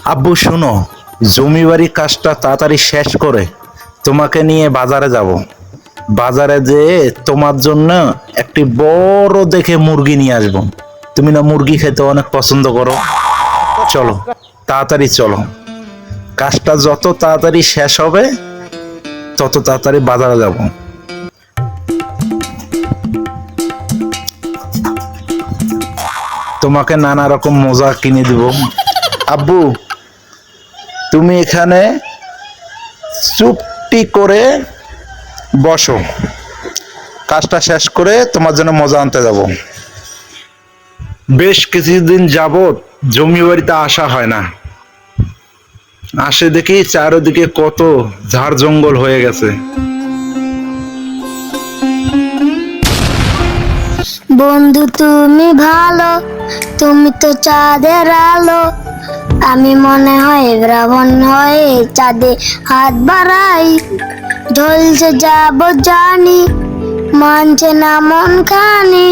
আব্বু শোনো, জমি বাড়ি কাজটা তাড়াতাড়ি শেষ করে তোমাকে নিয়ে বাজারে যাব। বাজারে যেয়ে তোমার জন্য একটি বড় দেখে মুরগি নিয়ে আসবো। তুমি না মুরগি খেতে অনেক পছন্দ করো। চলো, তাড়াতাড়ি চলো। কাজটা যত তাড়াতাড়ি শেষ হবে তত তাড়াতাড়ি বাজারে যাব। তোমাকে নানা রকম মজা কিনে দিব। আব্বু, তুমি এখানে চুপটি করে বসো, কাজটা শেষ করে তোমার জন্য মজা আনতে যাব। বেশ কিছুদিন যাবত জমি বাড়িতে আসা হয় না। আসে দেখি চারিদিকে কত ঝাড় জঙ্গল হয়ে গেছে। বন্ধু তুমি ভালো, তুমি তো চাঁদের আলো। আমি মনে হয় রাবণ হয়ে চাঁদে হাত বাড়াই। ঢলছে যাব জানি, মানছে না মন খানি।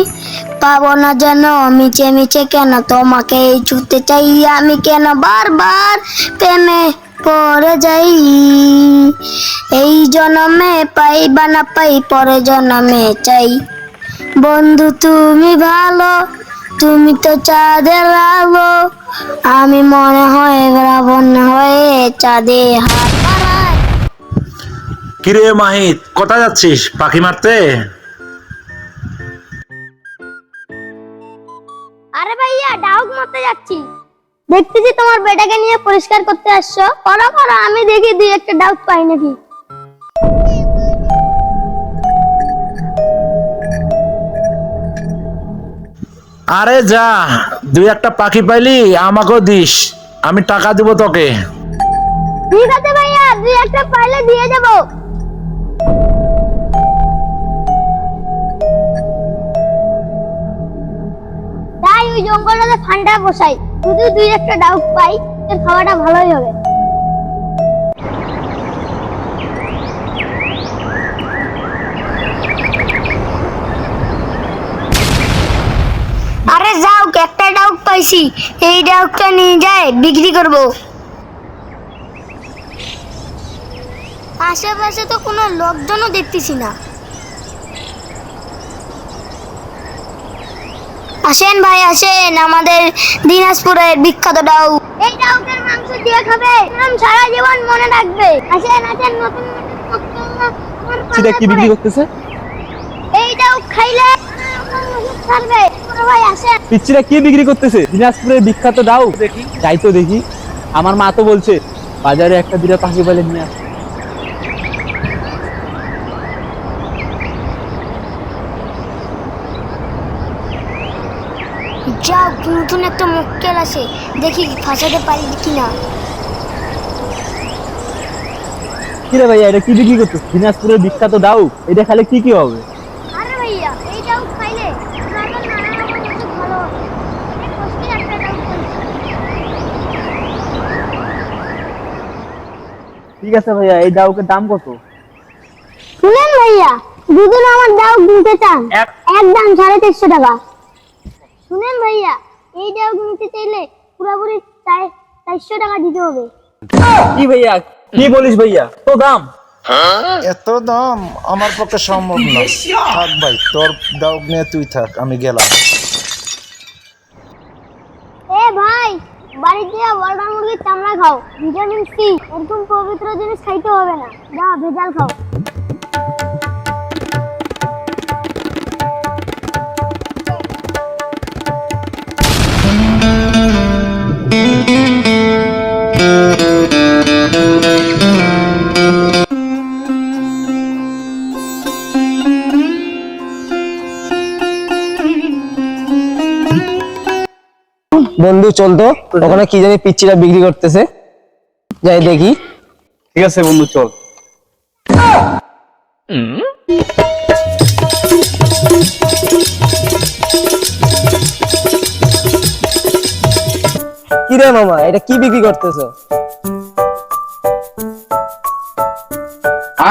পাবো না যেন মিছে মিছে কেন তোমাকে ছুতে চাই আমি, কেন বারবার প্রেমে পড়ে যাই। এই জন্মে পাই বা না পাই পরে জন্মে চাই। বন্ধু তুমি ভালো, তুমি তো চাঁদের আলো। আমি মনে হয় রাবণ হয়ে চাঁদে হাত বাড়াই। কিরে মাহিত, কোথায় যাচ্ছিস? পাখি মারতে? আরে ভাইয়া, ডাউক মারতে যাচ্ছি। দেখতেছি তোমার বেটাকে নিয়ে পরিষ্কার করতে আসছো। করো করো, আমি দেখি দুই একটা ডাউক পাই নাকি। আরে যা, দুই একটা পাখি পাইলি আমাকেও দিস, আমি টাকা দিব তোকে। ঠিক আছে ভাইয়া, দুই একটা পাইলে দিয়ে যাবো। তাই ওই জঙ্গলটাতে ফান্ডা বসাই, যদি দুই একটা ডাউক পাই এর খাওয়াটা ভালোই হবে। আরে যাও, একটা ডাউক পাইছি, এই ডাউকটা নিয়ে যায় বিক্রি করব। আশেপাশে তো কোনো লোকজনও দেখতেছি না। আসেন ভাই আসেন, আমাদের দিনাজপুরের বিখ্যাত ডাউক। এই ডাউকের মাংস দিয়ে খাবে, নাম সারা জীবন মনে রাখবে। আসেন আসেন, নতুন সেটা কি বিক্রি করতেছে? এই ডাউক খাইলে ছাড়বে। ভাই আসেন। পিচ্চিরা কি বিক্রি করতেছে? দিনাজপুরের বিখ্যাত ডাউ। দেখি, যাই তো দেখি। আমার মা তো বলছে বাজারে একটা দুটা পাখি পাইলে নিয়ে আসে। যাও, নতুন একটা মক্কেল আছে, দেখি ফাঁসাতে পারি কিনা। কিরে ভাইয়া, এটা কি বিক্রি করতেছে? দিনাজপুরের বিখ্যাত ডাউ, এটা খালে কি কি হবে? আরে ভাইয়া, এই ডাউক খাইলে আপনার নানা রকম কিছু ভালো হবে। এই কষ্টের একটা ডাউক খাইছি। ঠিক আছে ভাইয়া, এই ডাউকের দাম কত? শুনেন ভাইয়া, দুজন আমার ডাউক নিতে চান, একদম 350 টাকা। শুনেন ভাইয়া, এই ডাউক নিতে চাইলে পুরোপুরি 400 টাকা দিতে হবে। কি ভাইয়া, কি বলিস ভাইয়া, তো দাম? এত দাম আমার পক্ষে সম্ভব না। থাক ভাই, তোর ডাউক নিয়ে তুই থাক, আমি গেলাম। এ ভাই, বাড়িতে বলরাম মুরগির চামড়া খাও, ভিটামিন সি। এরকম পবিত্র জিনিস খাইতে হবে না, যা ভেজাল খাও। বন্ধু চল তো, ওখানে কি জানি পিচ্চিরা বিক্রি করতেছে, যাই দেখি। ঠিক আছে বন্ধু, চল। কি রে মামা, এটা কি বিক্রি করতেছো?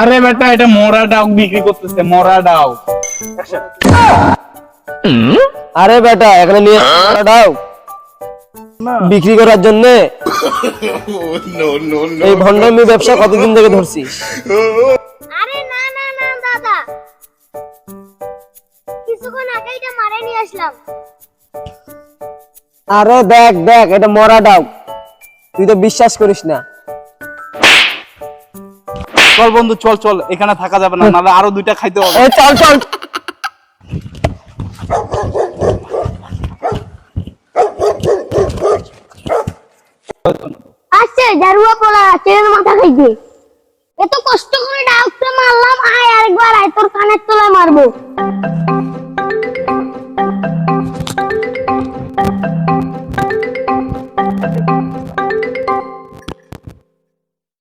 আরে বেটা, এটা মরা ডাউক বিক্রি করতেছে, মরা ডাউক। আরে বেটা, এখানে নিয়ে দাও। বিক্রি করার জন্য এই ভণ্ডামি ব্যবসা কতদিন থেকে ধরছিস? আরে না না না দাদা, কিছুক্ষণ আগে এটা মারে নিয়ে আসলাম। আরে দেখ দেখ, এটা মরা ডাব, তুই তো বিশ্বাস করিস না। চল বন্ধু চল চল, এখানে থাকা যাবে না, নাহলে আরো দুইটা খাইতে হবে। এই চল চল। আচ্ছা জারুয়া পোলা চেনের মাথা খাইতে, এত কষ্ট করে ডাউকটা মারলাম, আয় আরেকবার আয়, তোর কানের তলায় মারবো।